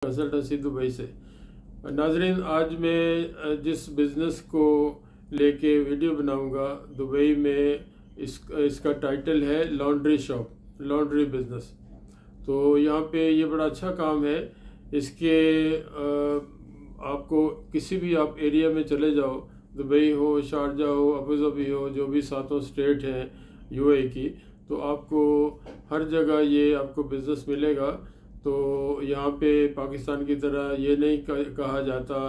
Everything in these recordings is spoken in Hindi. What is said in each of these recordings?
कंसल्टेंसी दुबई से। नाजरीन, आज मैं जिस बिज़नेस को लेके वीडियो बनाऊंगा दुबई में, इसका टाइटल है लॉन्ड्री शॉप, लॉन्ड्री बिज़नेस। तो यहाँ पे ये बड़ा अच्छा काम है। इसके आपको किसी भी आप एरिया में चले जाओ, दुबई हो, शारजा हो, अबू धाबी हो, जो भी सातों स्टेट हैं यूएई की, तो आपको हर जगह ये आपको बिज़नेस मिलेगा। तो यहाँ पे पाकिस्तान की तरह ये नहीं कहा जाता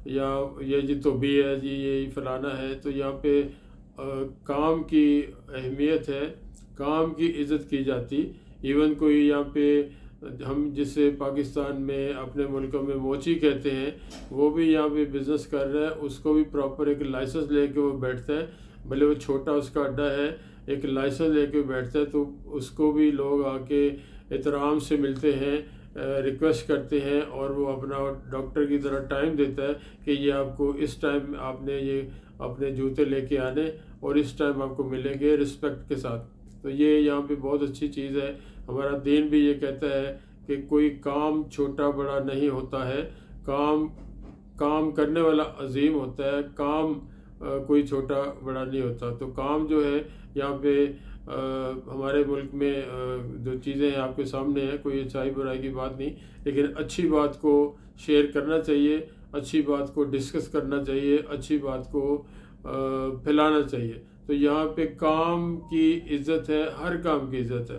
या ये जी तो भी है जी, ये फलाना है। तो यहाँ पे काम की अहमियत है, काम की इज़्ज़त की जाती। इवन कोई यहाँ पे हम जिसे पाकिस्तान में अपने मुल्कों में मोची कहते हैं, वो भी यहाँ पे बिज़नेस कर रहा है, उसको भी प्रॉपर एक लाइसेंस लेके वो बैठता है। भले वो छोटा उसका अड्डा है, एक लाइसेंस लेके बैठता है, तो उसको भी लोग आके एहतराम से मिलते हैं, रिक्वेस्ट करते हैं, और वो अपना डॉक्टर की तरह टाइम देता है कि ये आपको इस टाइम आपने ये अपने जूते लेके आने और इस टाइम आपको मिलेंगे रिस्पेक्ट के साथ। तो ये यहाँ पे बहुत अच्छी चीज़ है। हमारा दीन भी ये कहता है कि कोई काम छोटा बड़ा नहीं होता है, काम काम करने वाला अजीम होता है, काम कोई छोटा बड़ा नहीं होता। तो काम जो है यहाँ पे हमारे मुल्क में जो चीज़ें हैं आपके सामने हैं, कोई अच्छाई बुराई की बात नहीं, लेकिन अच्छी बात को शेयर करना चाहिए, अच्छी बात को डिस्कस करना चाहिए, अच्छी बात को फैलाना चाहिए। तो यहाँ पे काम की इज़्ज़त है, हर काम की इज़्ज़त है।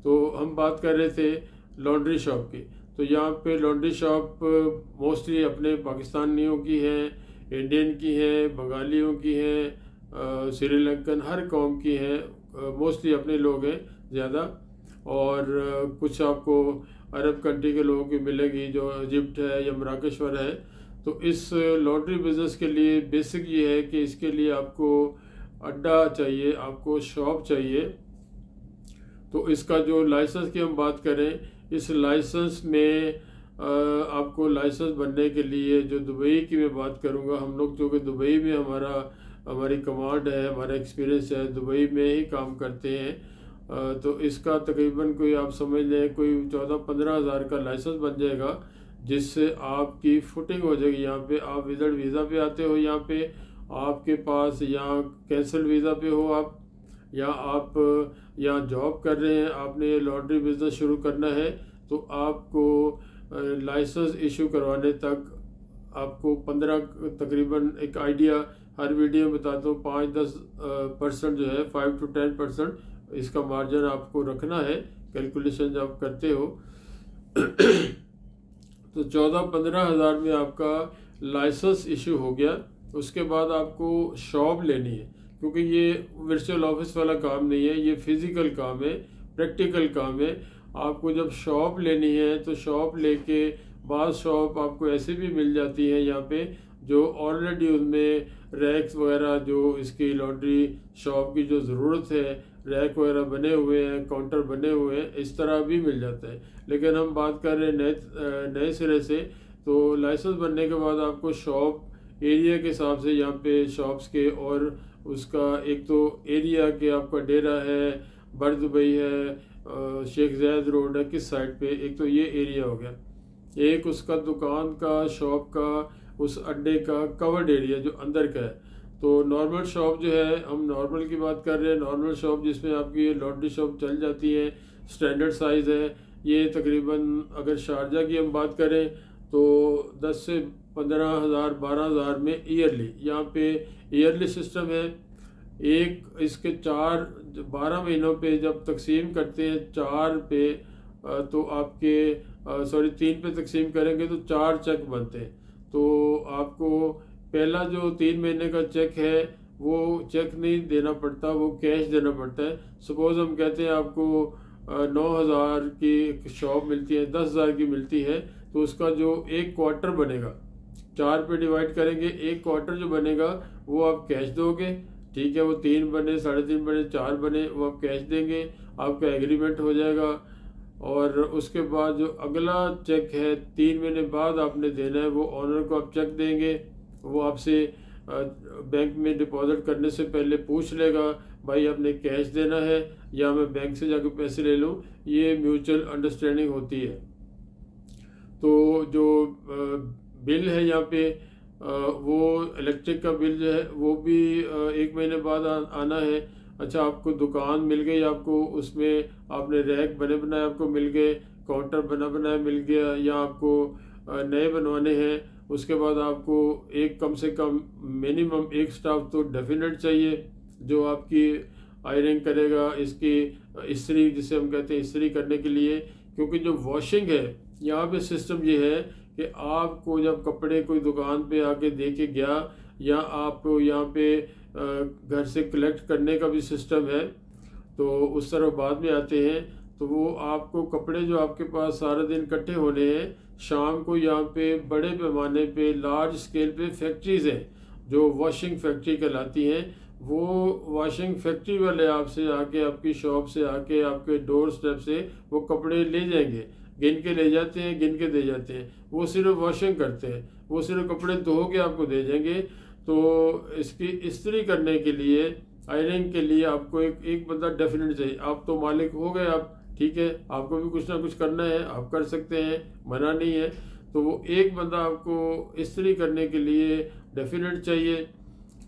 तो हम बात कर रहे थे लॉन्ड्री शॉप की। तो यहाँ पे लॉन्ड्री शॉप मोस्टली अपने पाकिस्तानियों की है, इंडियन की है, बंगालियों की है, श्रीलंकन, हर कौम की है। मोस्टली अपने लोग हैं ज़्यादा, और कुछ आपको अरब कंट्री के लोगों की मिलेगी जो इजिप्ट है या मराकशवर है। तो इस लॉन्ड्री बिज़नेस के लिए बेसिक ये है कि इसके लिए आपको अड्डा चाहिए, आपको शॉप चाहिए। तो इसका जो लाइसेंस की हम बात करें, इस लाइसेंस में आपको लाइसेंस बनने के लिए, जो दुबई की मैं बात करूँगा, हम लोग जो कि दुबई में हमारी कमांड है, हमारा एक्सपीरियंस है, दुबई में ही काम करते हैं। तो इसका तकरीबन कोई आप समझ लें कोई 14-15 हज़ार का लाइसेंस बन जाएगा, जिससे आपकी फुटिंग हो जाएगी। यहाँ पे आप विजिट वीज़ा पे आते हो, यहाँ पे आपके पास यहाँ कैंसल वीज़ा पे हो आप, या आप यहाँ जॉब कर रहे हैं, आपने लॉन्ड्री बिज़नेस शुरू करना है, तो आपको लाइसेंस इशू करवाने तक आपको 15 तकरीबन, एक आइडिया हर वीडियो में बताता हूँ, 5-10% जो है, 5 to 10% इसका मार्जिन आपको रखना है कैलकुलेशन जब करते हो। तो 14-15 हज़ार में आपका लाइसेंस इशू हो गया। उसके बाद आपको शॉप लेनी है, क्योंकि ये वर्चुअल ऑफिस वाला काम नहीं है, ये फिज़िकल काम है, प्रैक्टिकल काम है। आपको जब शॉप लेनी है तो शॉप लेके, बाद शॉप आपको ऐसे भी मिल जाती है यहाँ पे जो ऑलरेडी उनमें रैक्स वगैरह, जो इसकी लॉन्ड्री शॉप की जो ज़रूरत है, रैक वगैरह बने हुए हैं, काउंटर बने हुए हैं, इस तरह भी मिल जाता है। लेकिन हम बात कर रहे हैं नए सिरे से। तो लाइसेंस बनने के बाद आपको शॉप एरिया के हिसाब से यहाँ पे शॉप्स के, और उसका एक तो एरिया के आपका डेरा है, बर दुबई है, शेख ज़ायद रोड है, किस साइड पे, एक तो ये एरिया हो गया। एक उसका दुकान का, शॉप का, उस अड्डे का कवर्ड एरिया जो अंदर का है। तो नॉर्मल शॉप जो है, हम नॉर्मल की बात कर रहे हैं, नॉर्मल शॉप जिसमें आपकी ये लॉन्ड्री शॉप चल जाती है, स्टैंडर्ड साइज़ है। ये तकरीबन अगर शारजा की हम बात करें तो 10 से 15 हज़ार, 12 हज़ार में ईयरली, यहाँ पे ईयरली सिस्टम है। एक इसके 12 महीनों पे जब तकसीम करते हैं 4 पे, तो आपके सॉरी 3 पे तकसीम करेंगे तो 4 चेक बनते हैं। तो आपको पहला जो 3 महीने का चेक है वो चेक नहीं देना पड़ता, वो कैश देना पड़ता है। सपोज़ हम कहते हैं आपको 9,000 की शॉप मिलती है, 10,000 की मिलती है, तो उसका जो एक क्वार्टर बनेगा, 4 पे डिवाइड करेंगे, एक क्वार्टर जो बनेगा वो आप कैश दोगे। ठीक है, वो 3 बने, 3.5 बने, 4 बने, वो आप कैश देंगे, आपका एग्रीमेंट हो जाएगा। और उसके बाद जो अगला चेक है 3 महीने बाद आपने देना है, वो ऑनर को आप चेक देंगे। वो आपसे बैंक में डिपॉजिट करने से पहले पूछ लेगा, भाई आपने कैश देना है या मैं बैंक से जाकर पैसे ले लूँ। ये म्यूचुअल अंडरस्टैंडिंग होती है। तो जो बिल है यहाँ पे वो इलेक्ट्रिक का बिल जो है वो भी 1 महीने बाद आना है। अच्छा, आपको दुकान मिल गई, आपको उसमें आपने रैक बने बनाए आपको मिल गए, काउंटर बना बनाया मिल गया, या आपको नए बनवाने हैं। उसके बाद आपको एक कम से कम मिनिमम एक स्टाफ तो डेफिनेट चाहिए जो आपकी आयरन करेगा, इसकी इस्त्री जिसे हम कहते हैं इस्त्री करने के लिए। क्योंकि जो वॉशिंग है यहाँ पे सिस्टम ये है कि आपको जब कपड़े कोई दुकान पे आके दे के गया, या आप यहाँ पे घर से कलेक्ट करने का भी सिस्टम है, तो उस तरफ बाद में आते हैं। तो वो आपको कपड़े जो आपके पास सारा दिन इकट्ठे होने हैं, शाम को यहाँ पे बड़े पैमाने पे लार्ज स्केल पे फैक्ट्रीज हैं जो वॉशिंग फैक्ट्री कहलाती हैं। वो वॉशिंग फैक्ट्री वाले आपसे आके आपकी शॉप से आके आपके डोर स्टेप से वो कपड़े ले जाएंगे, गिन के ले जाते हैं, गिन के दे जाते हैं। वो सिर्फ वॉशिंग करते हैं, वो सिर्फ कपड़े धो के आपको दे जाएंगे। तो इसकी इस्त्री करने के लिए, आयरनिंग के लिए आपको एक बंदा डेफिनेट चाहिए। आप तो मालिक हो गए, आप ठीक है, आपको भी कुछ ना कुछ करना है, आप कर सकते हैं, मना नहीं है। तो वो एक बंदा आपको इस्त्री करने के लिए डेफिनेट चाहिए।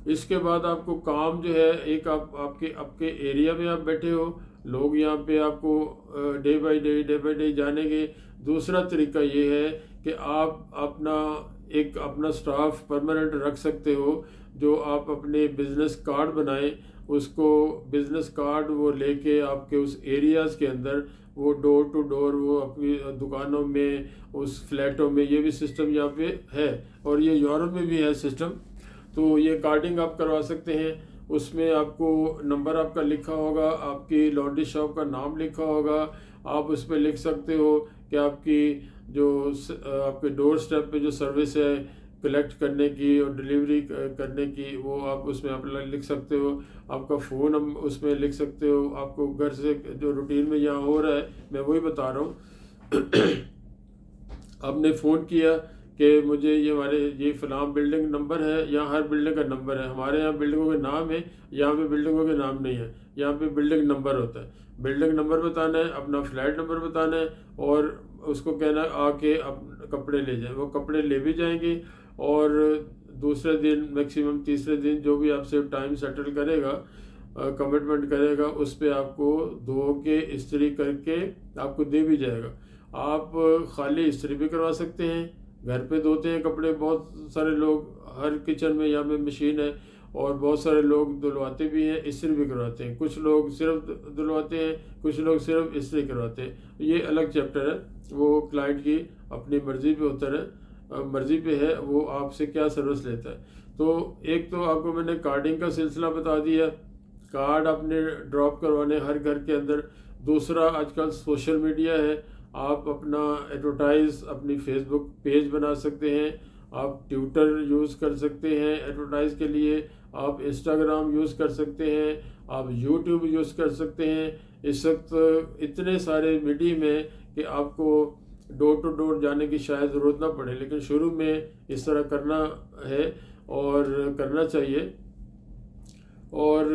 इसके बाद आपको काम जो है, एक आपके एरिया में आप बैठे हो, लोग यहाँ पे आपको डे बाय डे जानेंगे। दूसरा तरीका ये है कि आप अपना स्टाफ परमानेंट रख सकते हो, जो आप अपने बिजनेस कार्ड बनाएं, उसको बिजनेस कार्ड वो लेके आपके उस एरियाज़ के अंदर वो डोर टू डोर वो अपनी दुकानों में, उस फ्लैटों में, ये भी सिस्टम यहाँ पे है और ये यूरोप में भी है सिस्टम। तो ये कार्डिंग आप करवा सकते हैं। उसमें आपको नंबर आपका लिखा होगा, आपकी लॉन्ड्री शॉप का नाम लिखा होगा, आप उस पर लिख सकते हो कि आपकी जो आपके डोर स्टेप पे जो सर्विस है कलेक्ट करने की और डिलीवरी करने की, वो आप उसमें अपना लिख सकते हो। आपका फ़ोन हम उसमें लिख सकते हो। आपको घर से जो रूटीन में यहाँ हो रहा है मैं वही बता रहा हूँ। आपने फ़ोन किया कि मुझे ये फ़लाँ बिल्डिंग नंबर है, यहाँ हर बिल्डिंग का नंबर है। हमारे यहाँ बिल्डिंगों के नाम है, यहाँ पे बिल्डिंगों के नाम नहीं है, यहाँ पे बिल्डिंग नंबर होता है। बिल्डिंग नंबर बताना है, अपना फ्लैट नंबर बताना है, और उसको कहना आके अब कपड़े ले जाए। वो कपड़े ले भी जाएंगे, और दूसरे दिन मैक्सिमम तीसरे दिन जो भी आपसे टाइम सेटल करेगा, कमिटमेंट करेगा, उस पर आपको धो के इस्त्री करके आपको दे भी जाएगा। आप खाली इस्त्री भी करवा सकते हैं, घर पे धोते हैं कपड़े बहुत सारे लोग, हर किचन में यहाँ पे मशीन है, और बहुत सारे लोग धुलवाते भी हैं, इस्त्री भी करवाते हैं। कुछ लोग सिर्फ धुलवाते हैं, कुछ लोग सिर्फ इस्त्री करवाते हैं। ये अलग चैप्टर है, वो क्लाइंट की अपनी मर्ज़ी पे होता है, मर्ज़ी पे है वो आपसे क्या सर्विस लेता है। तो एक तो आपको मैंने कार्डिंग का सिलसिला बता दिया, कार्ड आपने ड्रॉप करवाने हर घर के अंदर। दूसरा, आजकल सोशल मीडिया है, आप अपना एडवर्टाइज अपनी फेसबुक पेज बना सकते हैं, आप ट्विटर यूज़ कर सकते हैं एडवर्टाइज के लिए, आप इंस्टाग्राम यूज़ कर सकते हैं, आप यूट्यूब यूज़ कर सकते हैं। इस वक्त इतने सारे मीडियम है कि आपको डोर टू डोर जाने की शायद ज़रूरत ना पड़े, लेकिन शुरू में इस तरह करना है और करना चाहिए। और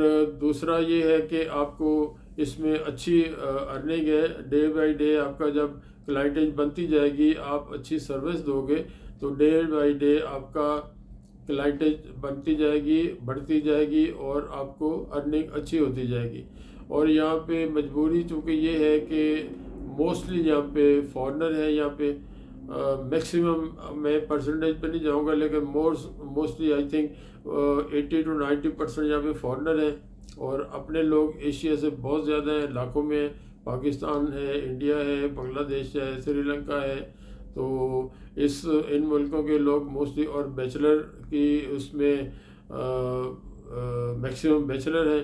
दूसरा ये है कि आपको इसमें अच्छी अर्निंग है। डे बाय डे आपका जब क्लाइंटेज बनती जाएगी, आप अच्छी सर्विस दोगे, तो डे बाय डे आपका क्लाइंटेज बनती जाएगी, बढ़ती जाएगी, और आपको अर्निंग अच्छी होती जाएगी। और यहाँ पे मजबूरी चूँकि ये है कि मोस्टली यहाँ पे फॉरेनर है, यहाँ पे मैक्सिमम मैं परसेंटेज पे नहीं जाऊँगा, लेकिन मोस्टली आई थिंक 80 to 90% यहाँ पे फॉरेनर है, और अपने लोग एशिया से बहुत ज़्यादा हैं, लाखों में। पाकिस्तान है, इंडिया है, बांग्लादेश है, श्रीलंका है। तो इन मुल्कों के लोग मोस्टली, और बैचलर की उसमें मैक्सिमम बैचलर है,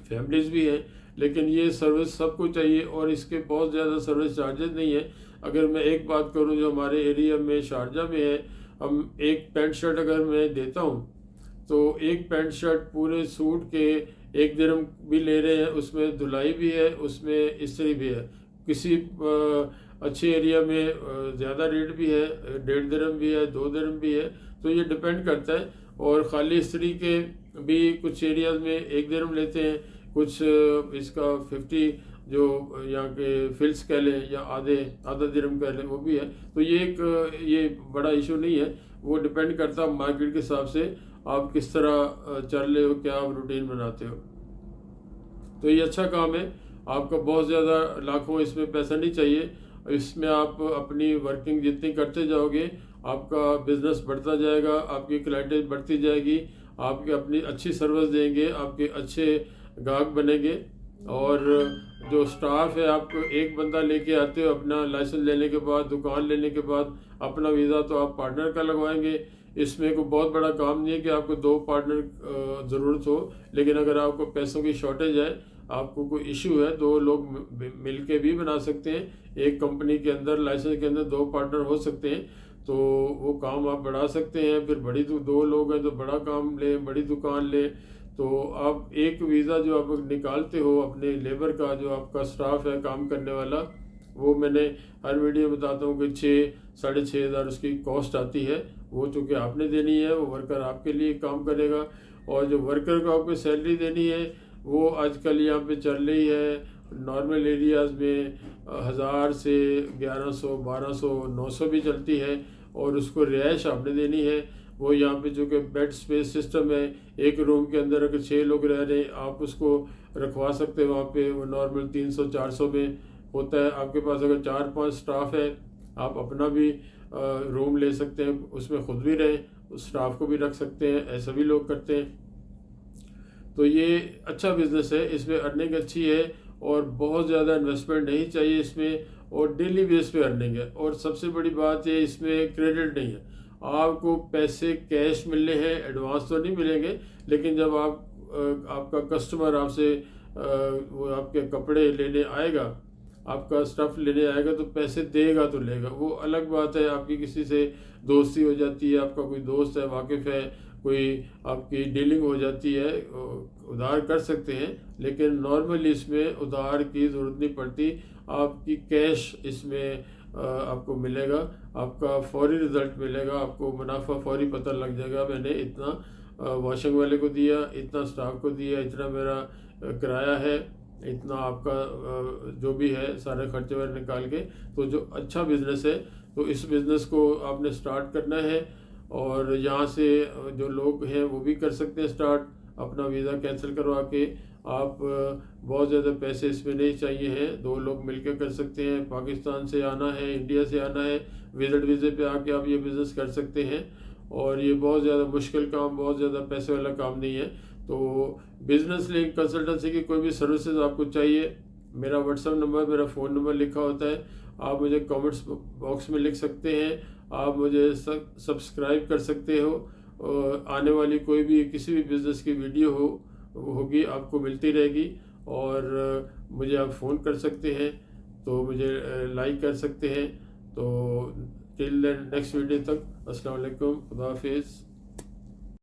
फैमिलीज़ भी हैं। लेकिन ये सर्विस सबको चाहिए, और इसके बहुत ज़्यादा सर्विस चार्जेस नहीं है। अगर मैं एक बात करूं, जो हमारे एरिया में शारजा में है, हम एक पैंट शर्ट अगर मैं देता हूं, तो एक पैंट शर्ट पूरे सूट के 1 दिरहम भी ले रहे हैं, उसमें धुलाई भी है, उसमें इस्त्री भी है। किसी अच्छे एरिया में ज़्यादा रेट भी है, 1.5 दिरहम भी है, 2 दिरहम भी है। तो ये डिपेंड करता है। और ख़ाली इस्त्री के भी कुछ एरियाज़ में 1 दिरहम लेते हैं, कुछ इसका 50 जो यहाँ के फिल्स कह लें या आधा दिरहम कह लें, वो भी है। तो ये बड़ा इशू नहीं है, वो डिपेंड करता है मार्केट के हिसाब से आप किस तरह चल रहे हो, क्या आप रूटीन बनाते हो। तो ये अच्छा काम है, आपका बहुत ज़्यादा लाखों इसमें पैसा नहीं चाहिए। इसमें आप अपनी वर्किंग जितनी करते जाओगे आपका बिजनेस बढ़ता जाएगा, आपकी क्लाइंटेज बढ़ती जाएगी, आपके अपनी अच्छी सर्विस देंगे, आपके अच्छे ग्राहक बनेंगे। और जो स्टाफ है, आप एक बंदा लेके आते हो अपना लाइसेंस लेने के बाद, दुकान लेने के बाद अपना वीज़ा तो आप पार्टनर का लगवाएंगे। इसमें कोई बहुत बड़ा काम नहीं है कि आपको 2 पार्टनर ज़रूरत हो, लेकिन अगर आपको पैसों की शॉर्टेज है, आपको कोई इशू है, 2 लोग मिल के भी बना सकते हैं। एक कंपनी के अंदर लाइसेंस के अंदर 2 पार्टनर हो सकते हैं, तो वो काम आप बढ़ा सकते हैं। फिर बड़ी 2 लोग हैं तो बड़ा काम ले, बड़ी दुकान ले। तो आप एक वीज़ा जो आप निकालते हो अपने लेबर का, जो आपका स्टाफ है काम करने वाला, वो मैंने हर वीडियो बताता हूँ कि 6-6.5 हज़ार उसकी कॉस्ट आती है। वो चूँकि आपने देनी है, वो वर्कर आपके लिए काम करेगा। और जो वर्कर को आपको सैलरी देनी है, वो आजकल यहाँ पे चल रही है नॉर्मल एरियाज़ में 1000 से 1100, 1200, 900 भी चलती है। और उसको रिहाइश आपने देनी है। वो यहाँ पे जो कि बेड स्पेस सिस्टम है, एक रूम के अंदर अगर 6 लोग रह रहे हैं, आप उसको रखवा सकते हैं वहाँ पे। वो नॉर्मल 300-400 में होता है। आपके पास अगर 4-5 स्टाफ है, आप अपना भी रूम ले सकते हैं, उसमें खुद भी रहें, उस स्टाफ को भी रख सकते हैं, ऐसा भी लोग करते हैं। तो ये अच्छा बिजनेस है, इसमें अर्निंग अच्छी है और बहुत ज़्यादा इन्वेस्टमेंट नहीं चाहिए इसमें, और डेली बेस पे अर्निंग है। और सबसे बड़ी बात है, इसमें क्रेडिट नहीं है, आपको पैसे कैश मिलने हैं, एडवांस तो नहीं मिलेंगे। लेकिन जब आपका कस्टमर आपसे वो आपके कपड़े लेने आएगा, आपका स्टफ़ लेने आएगा, तो पैसे देगा तो लेगा, वो अलग बात है। आपकी किसी से दोस्ती हो जाती है, आपका कोई दोस्त है, वाकिफ़ है, कोई आपकी डीलिंग हो जाती है, उधार कर सकते हैं। लेकिन नॉर्मली इसमें उधार की ज़रूरत नहीं पड़ती, आपकी कैश इसमें आपको मिलेगा, आपका फौरी रिज़ल्ट मिलेगा, आपको मुनाफा फौरी पता लग जाएगा। मैंने इतना वॉशिंग वाले को दिया, इतना स्टाफ को दिया, इतना मेरा किराया है, इतना आपका जो भी है सारे खर्चे वगैरह निकाल के। तो जो अच्छा बिज़नेस है, तो इस बिज़नेस को आपने स्टार्ट करना है। और यहाँ से जो लोग हैं वो भी कर सकते हैं स्टार्ट, अपना वीज़ा कैंसिल करवा के। आप बहुत ज़्यादा पैसे इसमें नहीं चाहिए हैं, 2 लोग मिलकर कर सकते हैं। पाकिस्तान से आना है, इंडिया से आना है, विजिट वीज़े पे आके आप ये बिज़नेस कर सकते हैं। और ये बहुत ज़्यादा मुश्किल काम, बहुत ज़्यादा पैसे वाला काम नहीं है। तो बिजनेस लिंक कंसल्टेंसी की कोई भी सर्विसेज आपको चाहिए, मेरा व्हाट्सएप नंबर, मेरा फ़ोन नंबर लिखा होता है, आप मुझे कमेंट्स बॉक्स में लिख सकते हैं। आप मुझे सब्सक्राइब कर सकते हो, और आने वाली कोई भी किसी भी बिज़नेस की वीडियो होगी आपको मिलती रहेगी। और मुझे आप फ़ोन कर सकते हैं, तो मुझे लाइक कर सकते हैं। तो टिल देन नेक्स्ट वीडियो तक, अस्सलाम वालेकुम, खुदा हाफिज़।